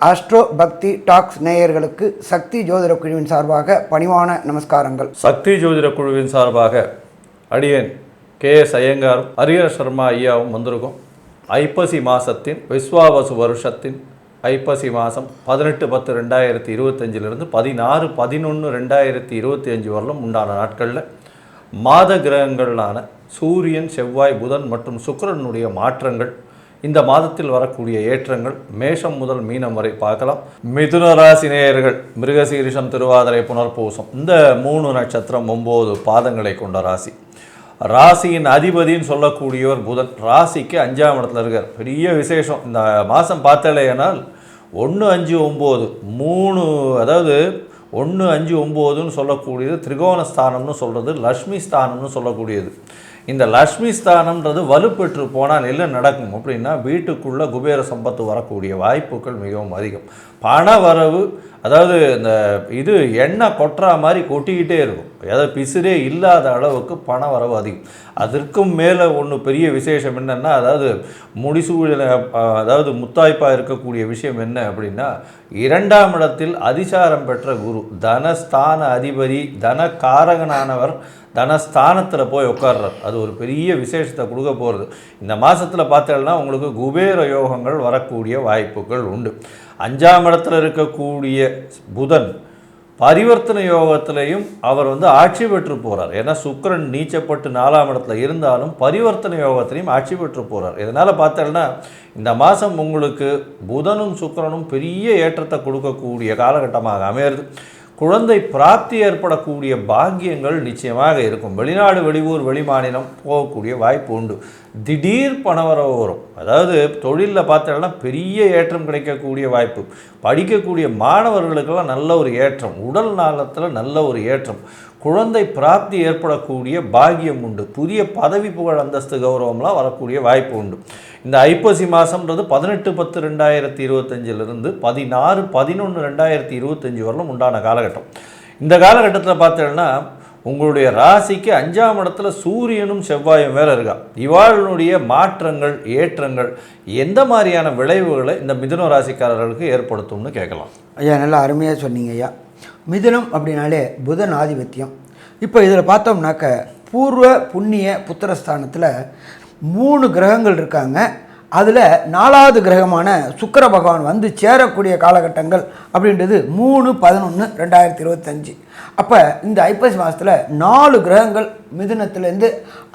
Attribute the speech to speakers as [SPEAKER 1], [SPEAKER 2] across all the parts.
[SPEAKER 1] Astro பக்தி tax நேயர்களுக்கு சக்தி ஜோதிட குழுவின் சார்பாக பணிவான நமஸ்காரங்கள்.
[SPEAKER 2] சக்தி ஜோதிட குழுவின் சார்பாக அடியேன் KS ஐயங்கார் ஹரிஹர சர்மா ஐயாவும் வந்திருக்கோம். ஐப்பசி மாதத்தின் விஸ்வாவசு வருஷத்தின் ஐப்பசி மாதம் 18/10/2025 16/11/2025 வரலும் உண்டான நாட்களில் மாத கிரகங்களான சூரியன், செவ்வாய், புதன் மற்றும் சுக்கிரனுடைய மாற்றங்கள், இந்த மாதத்தில் வரக்கூடிய ஏற்றங்கள் மேஷம் முதல் மீனம் வரை பார்க்கலாம். மிதுன ராசி நேயர்கள் மிருகசீரிஷம், திருவாதிரை, புனர்பூசம் இந்த 3 நட்சத்திரம் 9 பாதங்களை கொண்ட ராசி. ராசியின் அதிபதின்னு சொல்லக்கூடியவர் புதன். ராசிக்கு 5ஆம் இடத்துல இருக்கார். பெரிய விசேஷம் இந்த மாதம் பார்த்தாலேனால் 1, 5, 9 3, அதாவது 1, 5, 9ன்னு சொல்லக்கூடியது திரிகோண ஸ்தானம்னு சொல்கிறது, லக்ஷ்மி ஸ்தானம்னு சொல்லக்கூடியது. இந்த லக்ஷ்மி ஸ்தானம்ன்றது வலுப்பெற்று போனால் என்ன நடக்கும் அப்படின்னா, வீட்டுக்குள்ளே குபேர சம்பத்து வரக்கூடிய வாய்ப்புகள் மிகவும் அதிகம். பண வரவு, அதாவது இந்த எண்ணெய் கொட்டுற மாதிரி கொட்டிக்கிட்டே இருக்கும். அதாவது பிசுரே இல்லாத அளவுக்கு பண வரவு அதிகம். அதற்கும் மேலே ஒன்று பெரிய விசேஷம் என்னென்னா, அதாவது முடிசூழல, அதாவது முத்தாய்ப்பாக இருக்கக்கூடிய விஷயம் என்ன அப்படின்னா, 2ஆம் இடத்தில் அதிசாரம் பெற்ற குரு, தனஸ்தான அதிபதி, தனக்காரகனானவர் தனஸ்தானத்தில் போய் உட்கார்றார். அது ஒரு பெரிய விசேஷத்தை கொடுக்க போகிறது. இந்த மாதத்தில் பார்த்தீங்கன்னா உங்களுக்கு குபேர யோகங்கள் வரக்கூடிய வாய்ப்புகள் உண்டு. 5ஆம் இடத்துல இருக்கக்கூடிய புதன் பரிவர்த்தனை யோகத்திலையும் அவர் ஆட்சி பெற்று போகிறார். ஏன்னா சுக்கிரன் நீச்சப்பட்டு 4ஆம் இடத்துல இருந்தாலும் பரிவர்த்தனை யோகத்திலையும் ஆட்சி பெற்று போகிறார். இதனால் பார்த்தோன்னா இந்த மாதம் உங்களுக்கு புதனும் சுக்கிரனும் பெரிய ஏற்றத்தை கொடுக்கக்கூடிய காலகட்டமாக அமையிறது. குழந்தை பிராப்தி ஏற்படக்கூடிய பாக்கியங்கள் நிச்சயமாக இருக்கும். வெளிநாடு, வெளியூர், வெளிமாநிலம் போகக்கூடிய வாய்ப்பு உண்டு. திடீர் பணவரவு வரும். அதாவது தொழிலில் பார்த்தோம்னா பெரிய ஏற்றம் கிடைக்கக்கூடிய வாய்ப்பு. படிக்கக்கூடிய மாணவர்களுக்கெல்லாம் நல்ல ஒரு ஏற்றம். உடல் நலத்தில் நல்ல ஒரு ஏற்றம். குழந்தை பிராப்தி ஏற்படக்கூடிய பாக்கியம் உண்டு. புதிய பதவி, புகழ், அந்தஸ்து, கௌரவம்லாம் வரக்கூடிய வாய்ப்பு உண்டு. இந்த ஐப்பசி மாதம்ன்றது 18/10/2025 16/11/2025 வரலும் உண்டான காலகட்டம். இந்த காலகட்டத்தில் பார்த்தீங்கன்னா உங்களுடைய ராசிக்கு 5ஆம் இடத்துல சூரியனும் செவ்வாயும் வேறு இருக்கா. இவாளுடைய மாற்றங்கள், ஏற்றங்கள் எந்த மாதிரியான விளைவுகளை இந்த மிதுன ராசிக்காரர்களுக்கு ஏற்படுத்தும்னு கேட்கலாம்.
[SPEAKER 1] ஐயா, நல்லா அருமையாக சொன்னீங்க ஐயா. மிதுனம் அப்படின்னாலே புதன் ஆதிபத்தியம். இப்போ இதில் பார்த்தோம்னாக்க பூர்வ புண்ணிய புத்திரஸ்தானத்தில் 3 கிரகங்கள் இருக்காங்க. அதில் 4ஆவது கிரகமான சுக்கிர பகவான் சேரக்கூடிய காலகட்டங்கள் அப்படின்றது 3/11/2025. அப்போ இந்த ஐப்பசி மாதத்தில் 4 கிரகங்கள் மிதுனத்திலேருந்து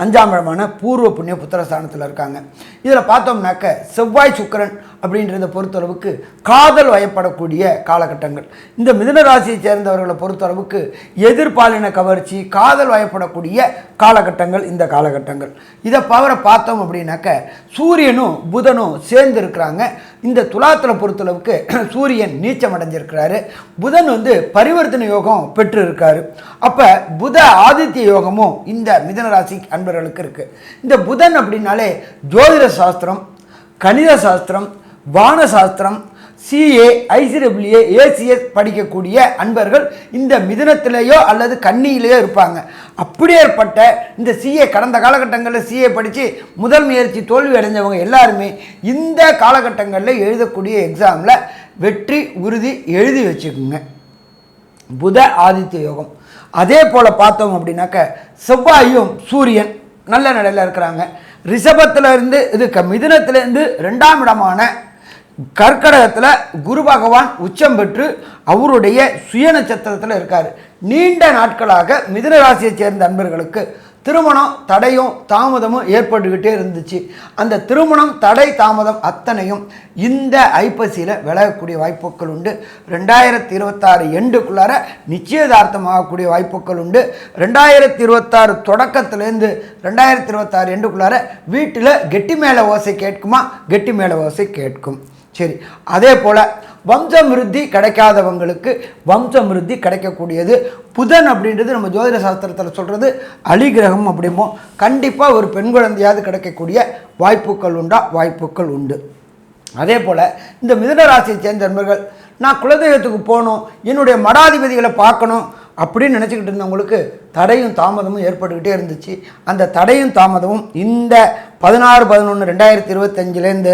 [SPEAKER 1] 5ஆம் இடமான பூர்வ புண்ணிய புத்திரஸ்தானத்தில் இருக்காங்க. இதில் பார்த்தோம்னாக்க செவ்வாய், சுக்கிரன் அப்படின்றத பொறுத்தளவுக்கு காதல் வயப்படக்கூடிய காலகட்டங்கள். இந்த மிதுன ராசியை சேர்ந்தவர்களை பொறுத்தளவுக்கு எதிர்பாலின கவர்ச்சி, காதல் வயப்படக்கூடிய காலகட்டங்கள் இந்த காலகட்டங்கள். இதை பார்த்தோம் அப்படின்னாக்க சூரியனும் புதனும் சேர்ந்து இருக்கிறாங்க. இந்த துலாத்தில் பொறுத்தளவுக்கு சூரியன் நீச்சம் அடைஞ்சிருக்கிறாரு. புதன் பரிவர்த்தனை யோகம் பெற்று இருக்காரு. அப்போ புத ஆதித்ய யோகமும் இந்த மிதுன ராசி அன்பர்களுக்கு இருக்கு. இந்த புதன் அப்படின்னாலே ஜோதிட சாஸ்திரம், கணித சாஸ்திரம், வான சாஸ்திரம், CA, ICAA, ACS படிக்கக்கூடிய அன்பர்கள் இந்த மிதுனத்திலேயோ அல்லது கன்னியிலேயோ இருப்பாங்க. அப்படியேற்பட்ட இந்த CA, கடந்த காலகட்டங்களில் CA படித்து முதல் முயற்சி தோல்வி அடைஞ்சவங்க எல்லாருமே இந்த காலகட்டங்களில் எழுதக்கூடிய எக்ஸாமில் வெற்றி உறுதி எழுதி வச்சுக்கோங்க. புத ஆதித்ய யோகம். அதே போல் பார்த்தோம் அப்படின்னாக்க செவ்வாயும் சூரியன் நல்ல நிலையில் இருக்கிறாங்க. ரிஷபத்தில் இருந்து மிதுனத்திலேருந்து 2ஆம் இடமான கர்க்கடகத்தில் குரு பகவான் உச்சம் பெற்று அவருடைய சுய நட்சத்திரத்தில் இருக்கார். நீண்ட நாட்களாக மிதுன ராசியை சேர்ந்த அன்பர்களுக்கு திருமணம் தடையும் தாமதமும் ஏற்பட்டுக்கிட்டே இருந்துச்சு. அந்த திருமணம் தடை தாமதம் அத்தனையும் இந்த ஐப்பசியில் விலகக்கூடிய வாய்ப்புகள் உண்டு. 2026 எண்டுக்குள்ளார நிச்சயதார்த்தமாகக்கூடிய வாய்ப்புகள் உண்டு. 2026 தொடக்கத்திலேருந்து 2026 எண்டுக்குள்ளார வீட்டில் கெட்டி மேலே ஓசை கேட்குமா? கெட்டி மேலே ஓசை கேட்கும். சரி, அதே போல் வம்சமிருத்தி கிடைக்காதவங்களுக்கு வம்சமிருத்தி கிடைக்கக்கூடியது. புதன் அப்படின்றது நம்ம ஜோதிட சாஸ்திரத்தில் சொல்கிறது அலிகிரகம் அப்படிமோ. கண்டிப்பாக ஒரு பெண் குழந்தையாவது கிடைக்கக்கூடிய வாய்ப்புகள் வாய்ப்புகள் உண்டு. அதே போல் இந்த மிதுன ராசியை சேர்ந்த நண்பர்கள், நான் குலதெய்வத்துக்கு போகணும், என்னுடைய மடாதிபதிகளை பார்க்கணும் அப்படின்னு நினச்சிக்கிட்டு இருந்தவங்களுக்கு தடையும் தாமதமும் ஏற்பட்டுக்கிட்டே இருந்துச்சு. அந்த தடையும் தாமதமும் இந்த 16/11/2025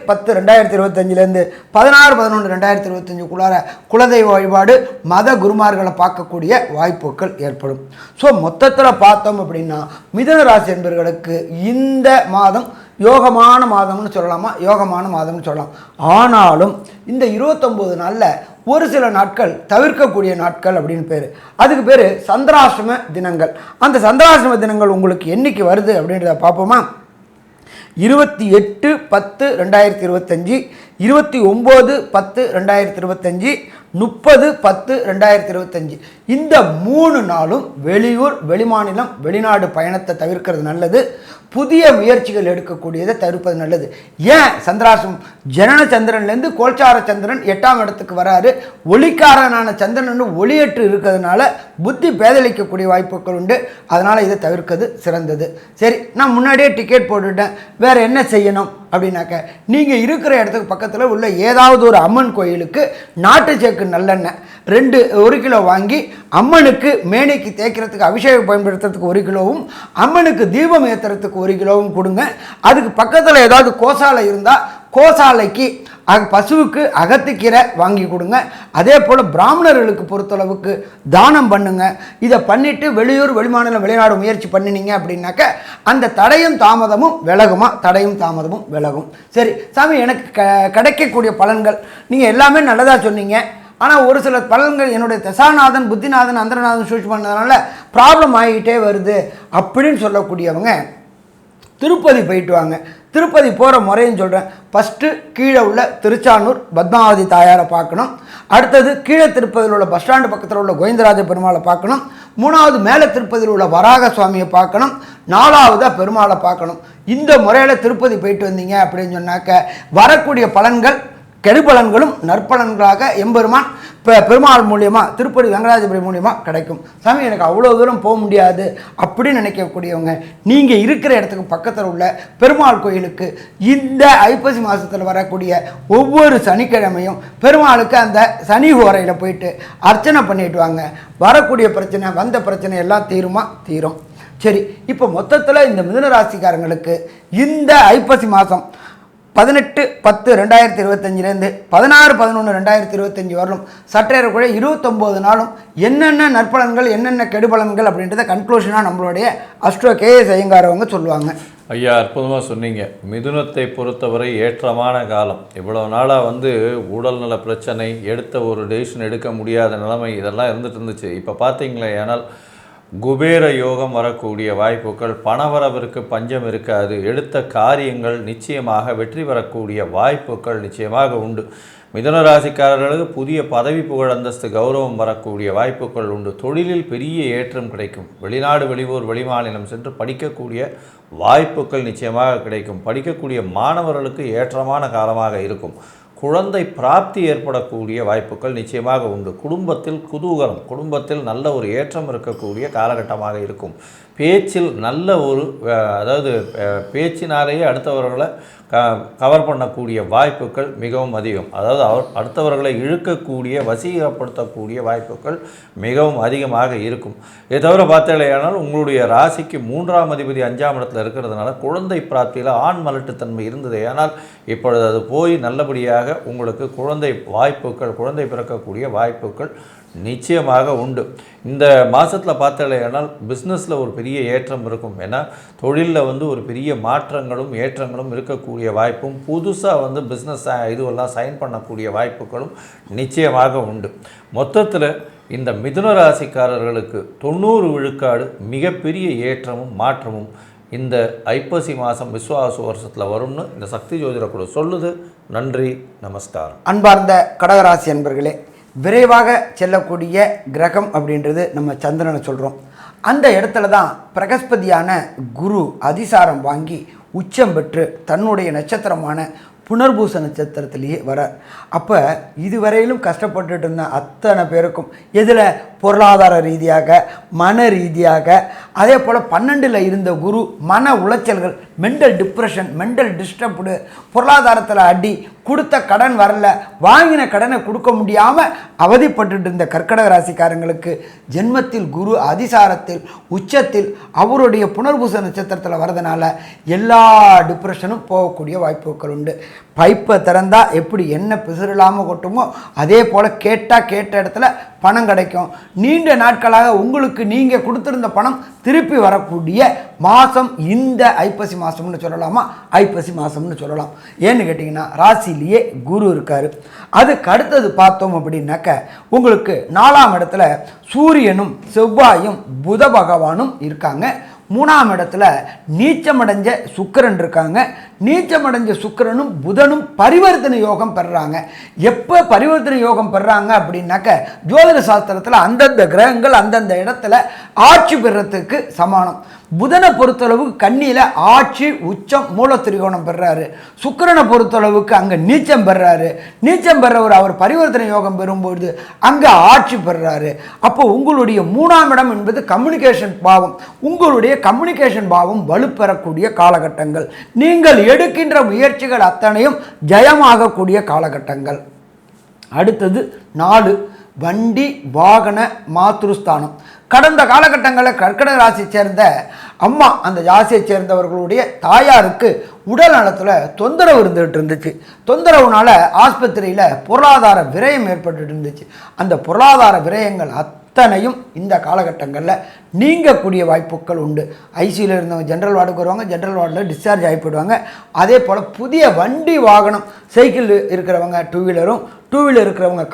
[SPEAKER 1] 18/10/2025 16/11/2025 குலதெய்வ வழிபாடு மத குருமார்களை பார்க்கக்கூடிய வாய்ப்புகள் ஏற்படும். ஸோ மொத்தத்தில் பார்த்தோம் அப்படின்னா மிதுன ராசி என்பவர்களுக்கு இந்த மாதம் யோகமான மாதம்னு சொல்லலாமா, யோகமான மாதம்னு சொல்லலாம். ஆனாலும் இந்த 29 நாளில் ஒரு சில நாட்கள் தவிர்க்கக்கூடிய நாட்கள் அப்படின்னு பேர். அதுக்கு பேர் சந்திராசிரம தினங்கள். அந்த சந்திராசிரம தினங்கள் உங்களுக்கு என்னைக்கு வருது அப்படின்றத பார்ப்போமா. 28/10/2025, 29/10/2025, 30/10/2025 இந்த 3 நாளும் வெளியூர், வெளிமாநிலம், வெளிநாடு பயணத்தை தவிர்க்கிறது நல்லது. புதிய முயற்சிகள் எடுக்கக்கூடியதை தவிர்ப்பது நல்லது. ஏன் சந்திராசிரமம்? ஜனன சந்திரன்லேருந்து கோல்சார சந்திரன் 8ஆம் இடத்துக்கு வராரு. ஒளிக்காரனான சந்திரன் ஒளியற்று இருக்கிறதுனால புத்தி பேதலிக்கக்கூடிய வாய்ப்புகள் உண்டு. அதனால் இதை தவிர்க்கிறது சிறந்தது. சரி, நான் முன்னாடியே டிக்கெட் போட்டுட்டேன், வேறு என்ன செய்யணும் அப்படின்னாக்க, நீங்கள் இருக்கிற இடத்துக்கு பக்கத்தில் உள்ள ஏதாவது ஒரு அம்மன் கோயிலுக்கு நாட்டு சேக்கு நல்லெண்ணெய் 1 கிலோ வாங்கி அம்மனுக்கு மேனைக்கு தேய்க்கிறதுக்கு அபிஷேகம் பயன்படுத்துறதுக்கு 1 கிலோவும், அம்மனுக்கு தீபம் ஏற்றுறதுக்கு 1 கிலோவும் கொடுங்க. அதுக்கு பக்கத்தில் ஏதாவது கோசாலை இருந்தால் கோசாலைக்கு பசுவுக்கு அகத்திக்கீரை வாங்கி கொடுங்க. அதே போல் பிராமணர்களுக்கு பொறுத்தளவுக்கு தானம் பண்ணுங்க. இதை பண்ணிவிட்டு வெளியூர், வெளிமாநிலம், வெளிநாடு முயற்சி பண்ணினீங்க அப்படின்னாக்க அந்த தடையும் தாமதமும் விலகுமா? தடையும் தாமதமும் விலகும். சரி சாமி, எனக்கு கிடைக்கக்கூடிய பலன்கள் நீங்கள் எல்லாமே நல்லதாக சொன்னீங்க. ஆனால் ஒரு சில பலன்கள் என்னுடைய தசாநாதன், புத்திநாதன், அந்தரநாதன் சூழ்ச்சி பண்ணதுனால ப்ராப்ளம் ஆகிக்கிட்டே வருது அப்படின்னு சொல்லக்கூடியவங்க திருப்பதி போயிட்டு வாங்க. திருப்பதி போகிற முறைன்னு சொல்கிறேன். ஃபஸ்ட்டு கீழே உள்ள திருச்சானூர் பத்மாவதி தாயாரை பார்க்கணும். அடுத்தது கீழே திருப்பதியில் உள்ள பஸ் ஸ்டாண்டு பக்கத்தில் உள்ள கோவிந்தராஜ பெருமாளை பார்க்கணும். 3வது மேலே திருப்பதியில் உள்ள வராக சுவாமியை பார்க்கணும். 4வதாக பெருமாளை பார்க்கணும். இந்த முறையில் திருப்பதி போயிட்டு வந்தீங்க அப்படின்னு சொன்னாக்க வரக்கூடிய பலன்கள் கெடுபலன்களும் நற்பலன்களாக எம்பெருமான் பெருமாள் மூலியமாக, திருப்பதி வெங்கடாஜபுரி மூலியமாக கிடைக்கும். சாமி, எனக்கு அவ்வளோ தூரம் போக முடியாது அப்படின்னு நினைக்கக்கூடியவங்க நீங்கள் இருக்கிற இடத்துக்கு பக்கத்தில் உள்ள பெருமாள் கோயிலுக்கு இந்த ஐப்பசி மாதத்தில் வரக்கூடிய ஒவ்வொரு சனிக்கிழமையும் பெருமாளுக்கு அந்த சனி ஹோரையில் போயிட்டு அர்ச்சனை பண்ணிட்டு வாங்க. வரக்கூடிய பிரச்சனை, வந்த பிரச்சனை எல்லாம் தீருமா? தீரும். சரி, இப்போ மொத்தத்தில் இந்த மிதுன ராசிக்காரங்களுக்கு இந்த ஐப்பசி மாதம் 18/10/2025 16/11/2025 வரலும் சற்றேறக்குள்ள 29 நாளும் என்னென்ன நற்பலன்கள், என்னென்ன கெடுபலன்கள் அப்படின்றத கன்க்ளூஷனாக நம்மளுடைய அஸ்ட்ரோ கேஎஸ் ஐயங்கார் அவங்க சொல்லுவாங்க.
[SPEAKER 2] ஐயா, அற்புதமாக சொன்னீங்க. மிதுனத்தை பொறுத்தவரை ஏற்றமான காலம். இவ்வளோ நாளாக உடல்நல பிரச்சனை, எடுத்த ஒரு டெசிஷன் எடுக்க முடியாத நிலைமை இதெல்லாம் இருந்துட்டு இருந்துச்சு. இப்போ பார்த்தீங்களே, ஆனால் குபேர யோகம் வரக்கூடிய வாய்ப்புகள், பணவரவிற்கு பஞ்சம் இருக்காது. எடுத்த காரியங்கள் நிச்சயமாக வெற்றி பெறக்கூடிய வாய்ப்புகள் நிச்சயமாக உண்டு. மிதுன ராசிக்காரர்களுக்கு புதிய பதவி, புகழ், அந்தஸ்து, கௌரவம் வரக்கூடிய வாய்ப்புகள் உண்டு. தொழிலில் பெரிய ஏற்றம் கிடைக்கும். வெளிநாடு, வெளியூர், வெளிமாநிலம் சென்று படிக்கக்கூடிய வாய்ப்புகள் நிச்சயமாக கிடைக்கும். படிக்கக்கூடிய மாணவர்களுக்கு ஏற்றமான காலமாக இருக்கும். குழந்தை பிராப்தி ஏற்படக்கூடிய வாய்ப்புகள் நிச்சயமாக உண்டு. குடும்பத்தில் குதூகலம், குடும்பத்தில் நல்ல ஒரு ஏற்றம் இருக்கக்கூடிய காலகட்டமாக இருக்கும். பேச்சில் நல்ல ஒரு பேச்சினாலேயே அடுத்தவர்களை கவர் பண்ணக்கூடிய வாய்ப்புகள் மிகவும் அதிகம். அதாவது அடுத்தவர்களை இழுக்கக்கூடிய, வசீகரப்படுத்தக்கூடிய வாய்ப்புகள் மிகவும் அதிகமாக இருக்கும். இதை தவிர பார்த்தீங்களேயானால் உங்களுடைய ராசிக்கு 3ஆம் அதிபதி 5ஆம் இடத்துல இருக்கிறதுனால குழந்தை பிராப்தியில் ஆண் மலட்டுத்தன்மை இருந்தது. ஆனால் இப்பொழுது அது போய் நல்லபடியாக உங்களுக்கு குழந்தை வாய்ப்புகள், குழந்தை பிறக்கக்கூடிய வாய்ப்புகள் நிச்சயமாக உண்டு. இந்த மாதத்தில் பார்த்தீங்களேயானால் பிஸ்னஸில் ஒரு பெரிய ஏற்றம் இருக்கும். ஏன்னா தொழிலில் ஒரு பெரிய மாற்றங்களும் ஏற்றங்களும் இருக்கக்கூடிய வாய்ப்பும், புதுசாக பிஸ்னஸ் இதுவெல்லாம் சைன் பண்ணக்கூடிய வாய்ப்புகளும் நிச்சயமாக உண்டு. மொத்தத்தில் இந்த மிதுன ராசிக்காரர்களுக்கு 90 விழுக்காடு மிகப்பெரிய ஏற்றமும் மாற்றமும் இந்த ஐப்பசி மாதம் விஸ்வாச வருஷத்தில் வரும்னு இந்த சக்தி ஜோதிட குழு சொல்லுது. நன்றி, நமஸ்காரம்.
[SPEAKER 1] அன்பார்ந்த கடகராசி அன்பர்களே, விரைவாக செல்லக்கூடிய கிரகம் அப்படின்றது நம்ம சந்திரனை சொல்கிறோம். அந்த இடத்துல தான் பிரகஸ்பதியான குரு அதிசாரம் வாங்கி உச்சம் பெற்று தன்னுடைய நட்சத்திரமான புனர்பூச நட்சத்திரத்திலேயே வரார். அப்போ இதுவரையிலும் கஷ்டப்பட்டுட்டு இருந்த அத்தனை பேருக்கும், இதில் பொருளாதார ரீதியாக, மன ரீதியாக, அதே போல் 12ல் இருந்த குரு மன உளைச்சல்கள், மென்டல் டிப்ரெஷன், மென்டல் டிஸ்டர்ப்டு, பொருளாதாரத்தில் அடி, கொடுத்த கடன் வரல, வாங்கின கடனை கொடுக்க முடியாமல் அவதிப்பட்டு இருந்த கர்க்கடக ராசிக்காரங்களுக்கு ஜென்மத்தில் குரு அதிசாரத்தில் உச்சத்தில் அவருடைய புனர்பூச நட்சத்திரத்தில் வரதுனால எல்லா டிப்ரெஷனும் போகக்கூடிய வாய்ப்புகள் உண்டு. பைப்பை திறந்தா எப்படி எண்ணெய் பிசுறில்லாமல் கொட்டுமோ அதே போல் கேட்ட இடத்துல பணம் கிடைக்கும். நீண்ட நாட்களாக உங்களுக்கு நீங்கள் கொடுத்துருந்த பணம் திருப்பி வரக்கூடிய மாதம் இந்த ஐப்பசி மாதம்னு சொல்லலாமா, ஐப்பசி மாதம்னு சொல்லலாம். ஏன்னு கேட்டிங்கன்னா ராசிலேயே குரு இருக்கார். அதுக்கு அடுத்தது பார்த்தோம் அப்படின்னாக்க உங்களுக்கு 4ஆம் இடத்துல சூரியனும் செவ்வாயும் புத பகவானும் இருக்காங்க. 3ஆம் இடத்துல நீச்சமடைஞ்ச சுக்கிரன் இருக்காங்க. நீச்சமடைஞ்ச சுக்கிரனும் புதனும் பரிவர்த்தனை யோகம் பெறுறாங்க. எப்போ பரிவர்த்தனை யோகம் பெறுறாங்க அப்படின்னாக்க ஜோதிட சாஸ்திரத்தில் அந்தந்த கிரகங்கள் அந்தந்த இடத்துல ஆட்சி பெறத்துக்கு சமானம். புதனை பொறுத்தளவு கன்னியில் ஆட்சி உச்சம் மூல திரிகோணம் பெறாரு. சுக்கிரனை பொறுத்தளவுக்கு அங்கே நீச்சம் பெறாரு. நீச்சம் பெறவர் அவர் பரிவர்த்தனை யோகம் பெறும்போது அங்கே ஆட்சி பெறாரு. அப்போ உங்களுடைய 3ஆம் இடம் என்பது கம்யூனிகேஷன் பாவம். உங்களுடைய கம்யூனிகேஷன் பாவம் வலுப்பெறக்கூடிய காலகட்டங்கள். நீங்கள் எடுக்கின்ற முயற்சிகள் அத்தனையும் ஜெயமாகக்கூடிய காலகட்டங்கள். அடுத்தது 4 வண்டி வாகன மாத்ருஸ்தானம். கடந்த காலகட்டங்களில் கர்க்கடக ராசியை சேர்ந்த அம்மா, அந்த ராசியை சேர்ந்தவர்களுடைய தாயாருக்கு உடல் நலத்தில் தொந்தரவு இருந்துகிட்டு தொந்தரவுனால ஆஸ்பத்திரியில் பொருளாதார விரயம் ஏற்பட்டு இருந்துச்சு. அந்த பொருளாதார விரயங்கள் அத்தனையும் இந்த காலகட்டங்களில் நீங்கக்கூடிய வாய்ப்புகள் உண்டு. ஐசியூவில் இருந்தவங்க ஜென்ரல் வார்டுக்கு வருவாங்க, ஜென்ரல் வார்டில் டிஸ்சார்ஜ் ஆகி போயிடுவாங்க. அதே போல் புதிய வண்டி வாகனம், சைக்கிள் இருக்கிறவங்க டூ வீலர் இருக்கிறவங்க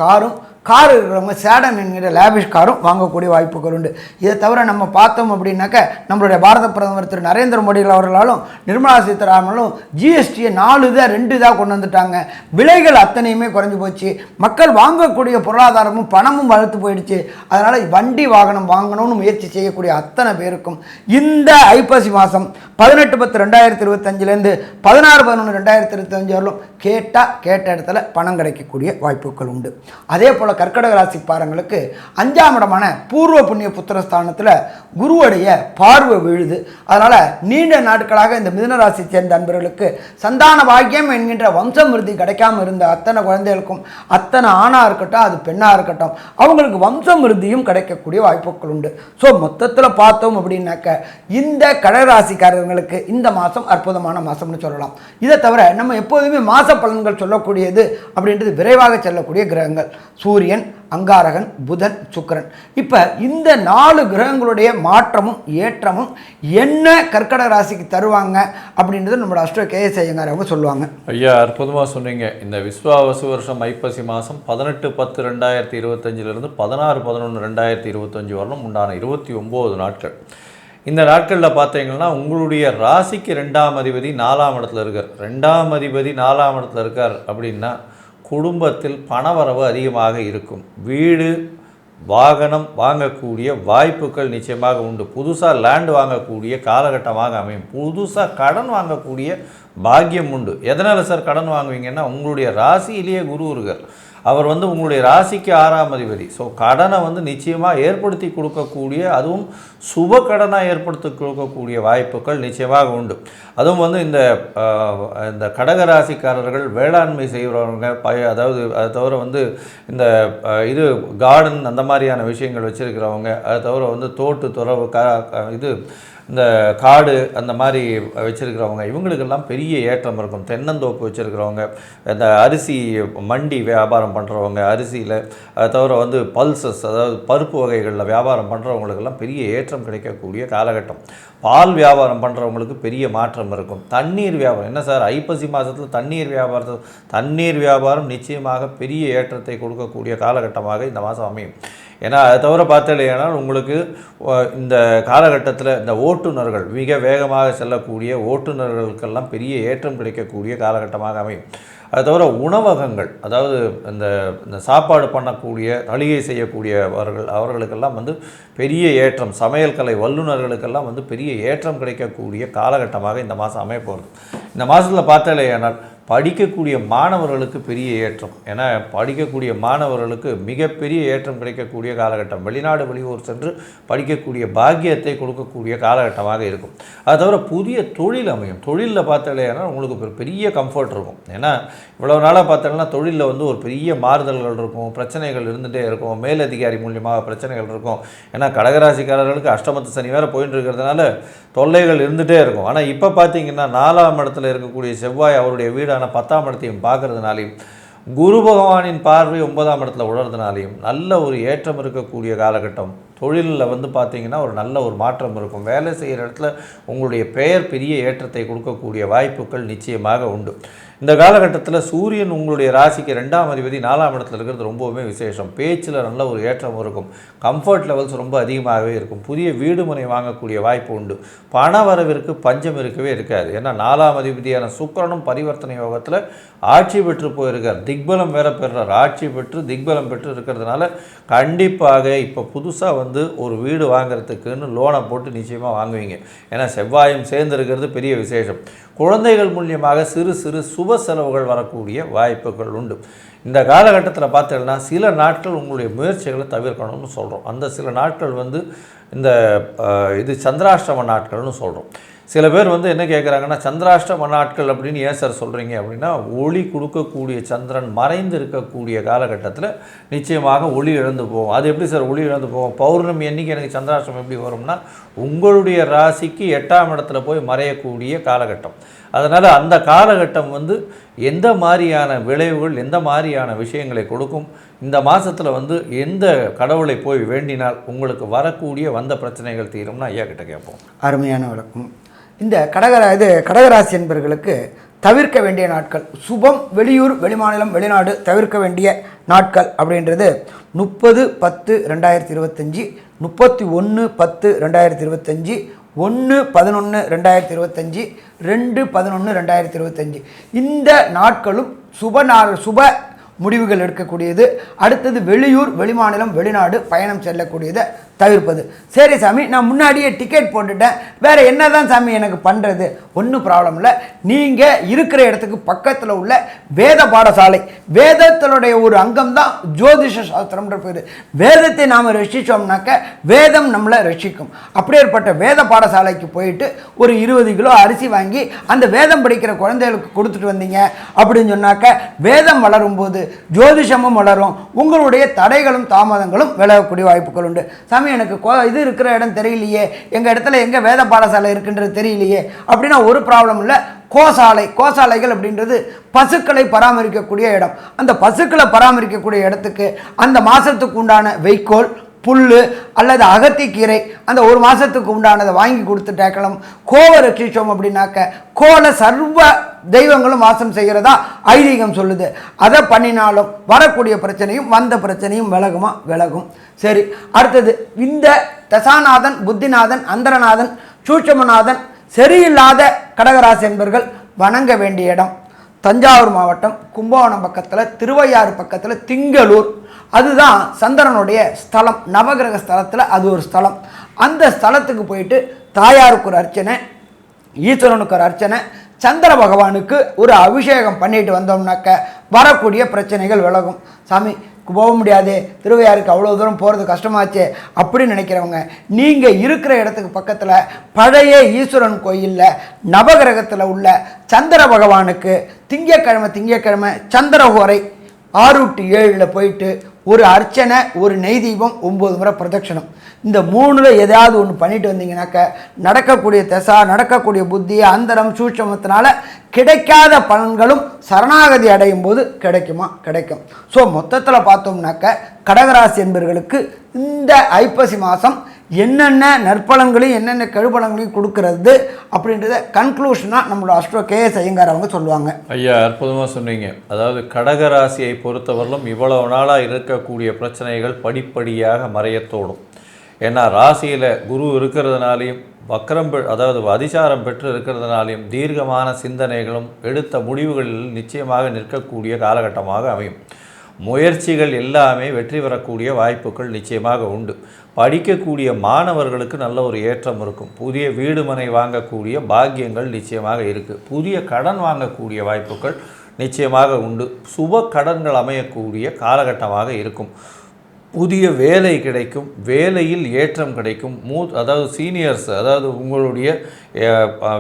[SPEAKER 1] கார் இருக்கிறவங்க சேடன் என்கிற லேபிஷ் காரும் வாங்கக்கூடிய வாய்ப்புகள் உண்டு. இதை தவிர நம்ம பார்த்தோம் அப்படின்னாக்க நம்மளுடைய பாரத பிரதமர் திரு நரேந்திர மோடி அவர்களாலும் நிர்மலா சீதாராமனும் ஜிஎஸ்டியை 2 கொண்டு வந்துட்டாங்க. விலைகள் அத்தனையுமே குறைஞ்சி போச்சு. மக்கள் வாங்கக்கூடிய பொருளாதாரமும் பணமும் வளர்த்து போயிடுச்சு. அதனால் வண்டி வாகனம் வாங்கணும்னு முயற்சி செய்யக்கூடிய அத்தனை பேருக்கும் இந்த ஐப்பசி மாதம் 18/10/2025 16/11/2025 வரலும் கேட்ட இடத்துல பணம் கிடைக்கக்கூடிய வாய்ப்புகள் உண்டு. அதே போல் கர்க்கடக ராசி பாரங்களுக்கு 5ஆம் இடமான பூர்வ புண்ணிய புத்திரஸ்தானத்தில் குருவுடைய பார்வை விழுது. அதனால் நீண்ட நாட்களாக இந்த மிதுன ராசியை சேர்ந்த அன்பர்களுக்கு சந்தான பாக்கியம் என்கின்ற வம்சம் விருத்தி கிடைக்காமல் இருந்த அத்தனை குழந்தைகளுக்கும், அத்தனை ஆணாக இருக்கட்டும் அது பெண்ணாக இருக்கட்டும், அவங்களுக்கு வம்சம் விருத்தியும் கிடைக்கக்கூடிய வாய்ப்புகள் உண்டு. ஸோ மொத்தத்தில் பார்த்தோம் அப்படின்னாக்க இந்த கடகராசிக்காரர்களுக்கு இந்த மாதம் அற்புதமான மாதம்னு சொல்லலாம். இதை தவிர நம்ம எப்போதுமே மாத பலன்கள் சொல்லக்கூடியது அப்படின்றது விரைவாக செல்லக்கூடிய கிரகங்கள் சூரியன், அங்காரகன், புதன், சுக்கிரன். இப்போ இந்த 4 கிரகங்களுடைய மாற்றமும் ஏற்றமும் என்ன கர்க்கடக ராசிக்கு தருவாங்க அப்படின்றது நம்மளோட அஸ்ட்ரோ கேஎஸ் ஐயங்கார் அவங்க சொல்லுவாங்க.
[SPEAKER 2] ஐயா, அற்புதமாக சொன்னீங்க. இந்த விஸ்வாவசு வருஷம் ஐப்பசி மாதம் 18/10/2025 16/11/2025 வரலும் உண்டான 29 நாட்கள். இந்த நாட்களில் பார்த்தீங்கன்னா உங்களுடைய ராசிக்கு 2ஆம் அதிபதி 4ஆம் இடத்துல இருக்கார். 2ஆம் அதிபதி 4ஆம் இடத்துல இருக்கார் அப்படின்னா குடும்பத்தில் பணவரவு அதிகமாக இருக்கும். வீடு வாகனம் வாங்கக்கூடிய வாய்ப்புகள் நிச்சயமாக உண்டு. புதுசாக லேண்ட் வாங்கக்கூடிய காலகட்டமாக அமையும். புதுசாக கடன் வாங்கக்கூடிய பாக்கியம் உண்டு. எதனால் சார் கடன் வாங்குவீங்கன்னா உங்களுடைய ராசியிலேயே குரு இருக்கார். அவர் உங்களுடைய ராசிக்கு 6ஆம் அதிபதி. ஸோ கடனை நிச்சயமாக ஏற்படுத்தி கொடுக்கக்கூடிய, அதுவும் சுப கடனாக ஏற்படுத்தி கொடுக்கக்கூடிய வாய்ப்புகள் நிச்சயமாக உண்டு. அதுவும் இந்த கடகராசிக்காரர்கள் வேளாண்மை செய்கிறவங்க, அதாவது அதை தவிர இந்த இது கார்டன் அந்த மாதிரியான விஷயங்கள் வச்சுருக்கிறவங்க, அதை தவிர தோட்டு துறவு இந்த காடு அந்த மாதிரி வச்சுருக்கிறவங்க, இவங்களுக்கெல்லாம் பெரிய ஏற்றம் இருக்கும். தென்னந்தோப்பு வச்சுருக்கிறவங்க, இந்த அரிசி மண்டி வியாபாரம் பண்ணுறவங்க, அரிசியில் அதை தவிர பல்சஸ் அதாவது பருப்பு வகைகளில் வியாபாரம் பண்ணுறவங்களுக்கெல்லாம் பெரிய ஏற்றம் கிடைக்கக்கூடிய காலகட்டம். பால் வியாபாரம் பண்ணுறவங்களுக்கு பெரிய மாற்றம் இருக்கும். தண்ணீர் வியாபாரம், என்ன சார் ஐப்பசி மாதத்தில் தண்ணீர் வியாபாரம் நிச்சயமாக பெரிய ஏற்றத்தை கொடுக்கக்கூடிய காலகட்டமாக இந்த மாதம் அமையும். ஏன்னா அதை தவிர பார்த்தலையானால் உங்களுக்கு இந்த காலகட்டத்தில் இந்த ஓட்டுநர்கள், மிக வேகமாக செல்லக்கூடிய ஓட்டுநர்களுக்கெல்லாம் பெரிய ஏற்றம் கிடைக்கக்கூடிய காலகட்டமாக அமையும். அது தவிர உணவகங்கள், அதாவது இந்த சாப்பாடு பண்ணக்கூடிய தளிகை அவர்களுக்கெல்லாம் பெரிய ஏற்றம், சமையல் கலை வல்லுநர்களுக்கெல்லாம் பெரிய ஏற்றம் கிடைக்கக்கூடிய காலகட்டமாக இந்த மாதம் அமையப்போகுது. இந்த மாதத்தில் பார்த்தாலேயானால் படிக்கக்கூடிய மாணவர்களுக்கு பெரிய ஏற்றம். ஏன்னா படிக்கக்கூடிய மாணவர்களுக்கு மிகப்பெரிய ஏற்றம் கிடைக்கக்கூடிய காலகட்டம். வெளிநாடு வெளியூர் சென்று படிக்கக்கூடிய பாக்கியத்தை கொடுக்கக்கூடிய காலகட்டமாக இருக்கும். அது தவிர புதிய தொழில் அமையும். தொழிலில் பார்த்தாலேனா உங்களுக்கு ஒரு பெரிய கம்ஃபர்ட் இருக்கும். ஏன்னா இவ்வளோ நாளாக பார்த்தோம்னா தொழிலில் வந்து ஒரு பெரிய மாறுதல்கள் இருக்கும், பிரச்சனைகள் இருந்துகிட்டே இருக்கும், மேலதிகாரி மூலியமாக பிரச்சனைகள் இருக்கும். ஏன்னா கடகராசிக்காரர்களுக்கு அஷ்டமத்து சனி வேறு போயிட்டு இருக்கிறதுனால தொல்லைகள் இருந்துகிட்டே இருக்கும். ஆனால் இப்போ பார்த்தீங்கன்னா 4ஆம் இடத்துல இருக்கக்கூடிய செவ்வாய் அவருடைய வீடான 10ஆம் இடத்தையும் பார்க்கறதுனாலையும் குரு பகவானின் பார்வை 9ஆம் இடத்துல உணர்றதுனாலையும் நல்ல ஒரு ஏற்றம் இருக்கக்கூடிய காலகட்டம். தொழிலில் வந்து பார்த்திங்கன்னா ஒரு நல்ல ஒரு மாற்றம் இருக்கும். வேலை செய்கிற இடத்துல உங்களுடைய பெயர் பெரிய ஏற்றத்தை கொடுக்கக்கூடிய வாய்ப்புகள் நிச்சயமாக உண்டு. இந்த காலகட்டத்தில் சூரியன் உங்களுடைய ராசிக்கு 2ஆம் அதிபதி 4ஆம் இடத்துல இருக்கிறது ரொம்பவுமே விசேஷம். பேச்சில் நல்ல ஒரு ஏற்றம் இருக்கும். கம்ஃபர்ட் லெவல்ஸ் ரொம்ப அதிகமாகவே இருக்கும். புதிய வீடு மனை வாங்கக்கூடிய வாய்ப்பு உண்டு. பண வரவிற்கு பஞ்சம் இருக்கவே இருக்காது. ஏன்னா 4ஆம் அதிபதியான சுக்கிரனும் பரிவர்த்தனை யோகத்தில் ஆட்சி பெற்று போயிருக்கார். திக்பலம் வேற பெறுறார். ஆட்சி பெற்று திக்பலம் பெற்று இருக்கிறதுனால கண்டிப்பாக இப்போ புதுசாக வந்து ஒரு வீடு வாங்குறதுக்குன்னு லோனை போட்டு நிச்சயமாக வாங்குவீங்க. ஏன்னா செவ்வாயும் சேர்ந்து இருக்கிறது பெரிய விசேஷம். குழந்தைகள் மூலியமாக சிறு சிறு சுப செலவுகள் வரக்கூடிய வாய்ப்புகள் உண்டு. இந்த காலகட்டத்தில் பார்த்தீங்கன்னா சில நாட்கள் உங்களுடைய முயற்சிகளை தவிர்க்கணும்னு சொல்கிறோம். அந்த சில நாட்கள் வந்து இந்த இது சந்திராஷ்டம நாட்கள்னு சொல்கிறோம். சில பேர் வந்து என்ன கேட்குறாங்கன்னா, சந்திராஷ்டம நாட்கள் அப்படின்னு ஏன் சார் சொல்கிறீங்க அப்படின்னா, ஒளி கொடுக்கக்கூடிய சந்திரன் மறைந்து இருக்கக்கூடிய காலகட்டத்தில் நிச்சயமாக ஒளி இழந்து போகும். அது எப்படி சார் ஒளி இழந்து போகும்? பௌர்ணமி அன்றைக்கி எனக்கு சந்திராஷ்டமம் எப்படி வரும்னா, உங்களுடைய ராசிக்கு 8ஆம் இடத்துல போய் மறையக்கூடிய காலகட்டம். அதனால் அந்த காலகட்டம் வந்து எந்த மாதிரியான விளைவுகள், எந்த மாதிரியான விஷயங்களை கொடுக்கும், இந்த மாதத்தில் வந்து எந்த கடவுளை போய் வேண்டினால் உங்களுக்கு வரக்கூடிய வந்த பிரச்சனைகள் தீரும்னா ஐயா கிட்ட கேட்போம்.
[SPEAKER 1] அருமையான விளக்கம். இந்த கடகராசி என்பவர்களுக்கு தவிர்க்க வேண்டிய நாட்கள், சுபம், வெளியூர், வெளிமாநிலம், வெளிநாடு தவிர்க்க வேண்டிய நாட்கள் அப்படின்றது 30/10/2025, 31/10/2025, 1/11/2025, 2/11/2025. இந்த நாட்களும் சுப முடிவுகள் எடுக்கக்கூடியது. அடுத்தது வெளியூர், வெளிமாநிலம், வெளிநாடு பயணம் செல்லக்கூடியதை தவிர்ப்பது. சரி சாமி, நான் முன்னாடியே டிக்கெட் போட்டுட்டேன், வேறு என்ன தான் சாமி எனக்கு பண்ணுறது? ஒன்றும் ப்ராப்ளம் இல்லை. நீங்கள் இருக்கிற இடத்துக்கு பக்கத்தில் உள்ள வேத பாடசாலை, வேதத்தினுடைய ஒரு அங்கம் தான் ஜோதிஷ சாஸ்திரம்ன்ற பேர். வேதத்தை நாம் ரசித்தோம்னாக்க வேதம் நம்மளை ரசிக்கும். அப்படியேற்பட்ட வேத பாடசாலைக்கு போயிட்டு ஒரு 20 கிலோ அரிசி வாங்கி அந்த வேதம் படிக்கிற குழந்தைகளுக்கு கொடுத்துட்டு வந்தீங்க அப்படின்னு சொன்னாக்க வேதம் வளரும்போது ஜோதிஷமும் வளரும். உங்களுடைய தடைகளும் தாமதங்களும் விலகக்கூடிய வாய்ப்புகள் உண்டு. சாமி, எனக்கு இது இருக்கிற இடம் தெரியலையே, எங்கள் இடத்துல எங்கே வேத பாடசாலை இருக்குன்றது தெரியலையே அப்படின்னா ஒரு ப்ராப்ளம் இல்லை. கோசாலைகள் அப்படின்றது பசுக்களை பராமரிக்கக்கூடிய இடம். அந்த பசுக்களை பராமரிக்கக்கூடிய இடத்துக்கு அந்த மாதத்துக்கு உண்டான வைக்கோல், புல் அல்லது அகத்திக்கீரை அந்த ஒரு மாதத்துக்கு உண்டானதை வாங்கி கொடுத்துட்டாக்கலாம். கோவை ரட்சிச்சோம் அப்படின்னாக்க கோலை சர்வ தெய்வங்களும் வாசம் செய்கிறதா ஐதீகம் சொல்லுது. அதை பண்ணினாலும் வரக்கூடிய பிரச்சனையும் வந்த பிரச்சனையும் விலகும். சரி, அடுத்தது இந்த தசாநாதன், புத்திநாதன், அந்தரநாதன், சூட்சமநாதன் சரியில்லாத கடகராசி என்பர்கள் வணங்க வேண்டிய இடம் தஞ்சாவூர் மாவட்டம் கும்பகோணம் பக்கத்தில், திருவையாறு பக்கத்தில், திங்களூர். அதுதான் சந்திரனுடைய ஸ்தலம். நவகிரக ஸ்தலத்தில் அது ஒரு ஸ்தலம். அந்த ஸ்தலத்துக்கு போயிட்டு தாயாருக்கு ஒரு அர்ச்சனை, ஈஸ்வரனுக்கு ஒரு அர்ச்சனை, சந்திர பகவானுக்கு ஒரு அபிஷேகம் பண்ணிட்டு வந்தோம்னாக்க வரக்கூடிய பிரச்சனைகள் விலகும். சாமி, போக முடியாது, திருவையாருக்கு அவ்வளோ தூரம் போகிறது கஷ்டமாச்சு அப்படின்னு நினைக்கிறவங்க, நீங்கள் இருக்கிற இடத்துக்கு பக்கத்தில் பழைய ஈஸ்வரன் கோயிலில் நவகிரகத்தில் உள்ள சந்திர பகவானுக்கு திங்கக்கிழமை சந்திரஹோரை 6 to 7 போயிட்டு ஒரு அர்ச்சனை, ஒரு நெய் தீபம், 9 முறை பிரதட்சணம், இந்த 3ல் எதாவது ஒன்று பண்ணிட்டு வந்தீங்கன்னாக்க நடக்கக்கூடிய தசா, நடக்கக்கூடிய புத்தி, அந்தரம், சூட்சமத்தினால கிடைக்காத பலன்களும் சரணாகதி அடையும் போது கிடைக்கும். ஸோ மொத்தத்தில் பார்த்தோம்னாக்க கடகராசி என்பவர்களுக்கு இந்த ஐப்பசி மாதம் என்னென்ன நற்பலன்களையும் என்னென்ன கெடுபலன்களையும் கொடுக்கறது அப்படின்றத கன்க்ளூஷனாக நம்மளோட அஸ்ட்ரோ கேஎஸ் ஐயங்கார் அவங்க சொல்லுவாங்க.
[SPEAKER 2] ஐயா, அற்புதமாக சொன்னீங்க. அதாவது கடகராசியை பொறுத்தவரையிலும் இவ்வளவு நாளாக இருக்கக்கூடிய பிரச்சனைகள் படிப்படியாக மறையத்தோடும். ஏன்னா ராசியில் குரு இருக்கிறதுனாலையும் அதாவது அதிசாரம் பெற்று இருக்கிறதுனாலையும் தீர்க்கமான சிந்தனைகளும் எடுத்த முடிவுகளில் நிச்சயமாக நிற்கக்கூடிய காலகட்டமாக அமையும். முயற்சிகள் எல்லாமே வெற்றி பெறக்கூடிய வாய்ப்புகள் நிச்சயமாக உண்டு. படிக்கக்கூடிய மாணவர்களுக்கு நல்ல ஒரு ஏற்றம் இருக்கும். புதிய வீடு மனை வாங்கக்கூடிய பாக்கியங்கள் நிச்சயமாக இருக்குது. புதிய கடன் வாங்கக்கூடிய வாய்ப்புகள் நிச்சயமாக உண்டு. சுப கடன்கள் அமையக்கூடிய காலகட்டமாக இருக்கும். புதிய வேலை கிடைக்கும். வேலையில் ஏற்றம் கிடைக்கும். அதாவது சீனியர்ஸ், அதாவது உங்களுடைய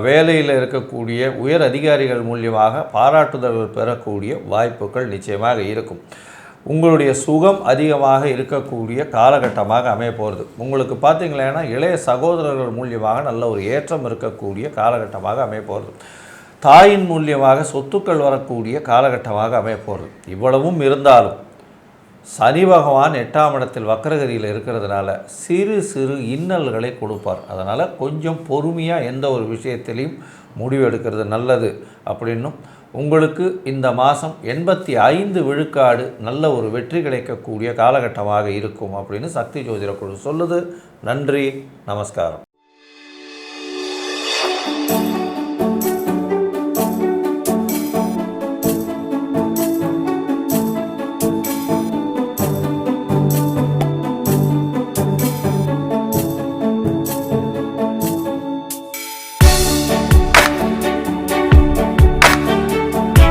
[SPEAKER 2] வேலையில் இருக்கக்கூடிய உயர் அதிகாரிகள் மூலியமாக பாராட்டுதல்கள் பெறக்கூடிய வாய்ப்புகள் நிச்சயமாக இருக்கும். உங்களுடைய சுகம் அதிகமாக இருக்கக்கூடிய காலகட்டமாக அமைய போகிறது. உங்களுக்கு பார்த்திங்களேன்னா இளைய சகோதரர்கள் மூலியமாக நல்ல ஒரு ஏற்றம் இருக்கக்கூடிய காலகட்டமாக அமைய போகிறது. தாயின் மூலியமாக சொத்துக்கள் வரக்கூடிய காலகட்டமாக அமைய போகிறது. இவ்வளவும் இருந்தாலும் சனி பகவான் 8ஆம் இடத்தில் வக்ரகதியில் இருக்கிறதுனால சிறு சிறு இன்னல்களை கொடுப்பார். அதனால் கொஞ்சம் பொறுமையாக எந்த ஒரு விஷயத்திலையும் முடிவு எடுக்கிறது நல்லது. அப்படின்னும் உங்களுக்கு இந்த மாதம் 85 விழுக்காடு நல்ல ஒரு வெற்றி கிடைக்கக்கூடிய காலகட்டமாக இருக்கும் அப்படின்னு சக்தி ஜோதிட குழு சொல்லுது. நன்றி, நமஸ்காரம்.